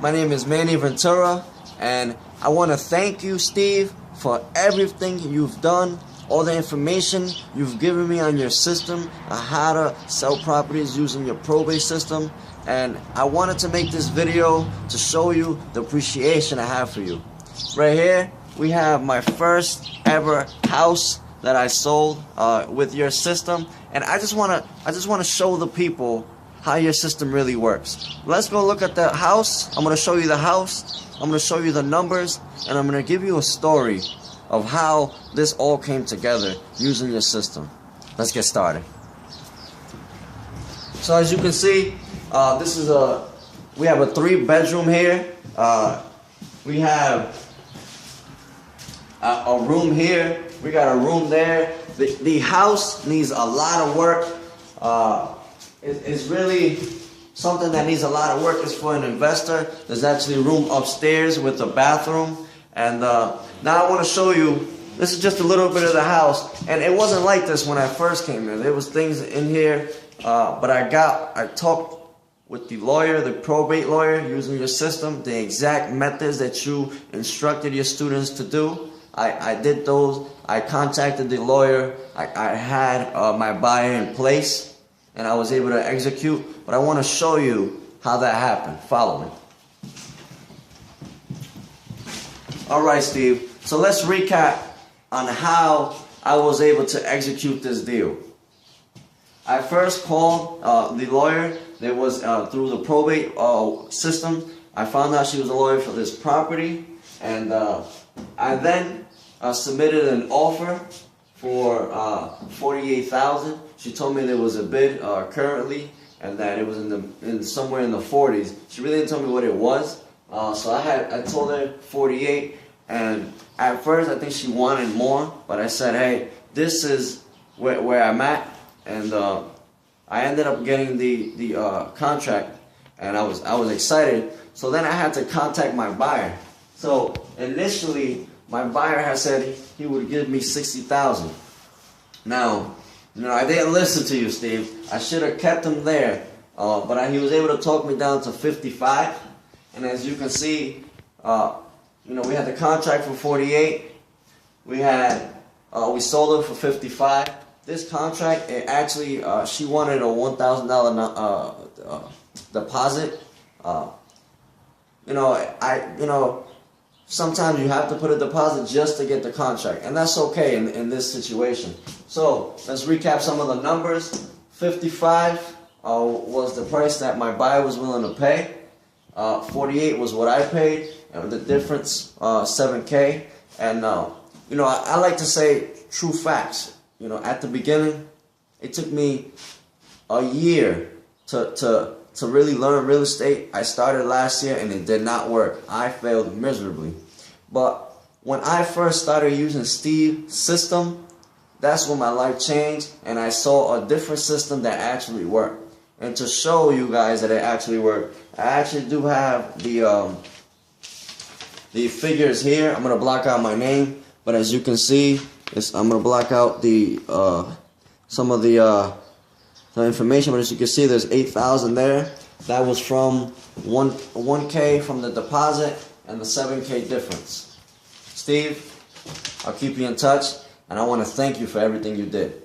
My name is Manny Ventura, and I want to thank you, Steve, for everything you've done, all the information you've given me on your system, on how to sell properties using your probate system. And I wanted to make this video to show you the appreciation I have for you. Right here, we have my first ever house that I sold with your system, and I just want to show the people how your system really works. Let's go look at the house. I'm going to show you the house. I'm going to show you the numbers, and I'm going to give you a story of how this all came together using your system. Let's get started. So as you can see, we have a 3-bedroom here. We have a room here. We got a room there. The house needs a lot of work. It's really something that needs a lot of work. It's for an investor. There's actually a room upstairs with a bathroom. And now I want to show you, this is just a little bit of the house. And it wasn't like this when I first came here. There was things in here, but I talked with the lawyer, the probate lawyer, using your system, the exact methods that you instructed your students to do. I did those. I contacted the lawyer. I had my buyer in place, and I was able to execute. But I want to show you how that happened. Follow me. Alright, Steve. So let's recap on how I was able to execute this deal. I first called the lawyer. There was through the probate system. I found out she was a lawyer for this property, and I then submitted an offer for $48,000. She told me there was a bid currently, and that it was somewhere in the 40s. She really didn't tell me what it was. So I told her 48, and at first I think she wanted more, but I said, hey, this is where I'm at, and I ended up getting the contract, and I was excited. So then I had to contact my buyer. So initially, my buyer had said he would give me $60,000. Now, I didn't listen to you, Steve. I should have kept him there, but he was able to talk me down to 55. And as you can see, we had the contract for 48. We sold it for 55. This contract, it actually, she wanted a $1,000 deposit. Sometimes you have to put a deposit just to get the contract, and that's okay in this situation. So let's recap some of the numbers. 55 was the price that my buyer was willing to pay. 48 was what I paid, and the difference, $7K. And I like to say true facts. At the beginning, it took me a year to really learn real estate. I started last year and it did not work. I failed miserably. But when I first started using Steve's system, that's when my life changed, and I saw a different system that actually worked. And to show you guys that it actually worked, I actually do have the figures here. I'm gonna block out my name, but as you can see, I'm gonna block out the some of the information. But as you can see, there's 8,000 there. That was from 1K from the deposit and the 7K difference. Steve, I'll keep you in touch, and I want to thank you for everything you did.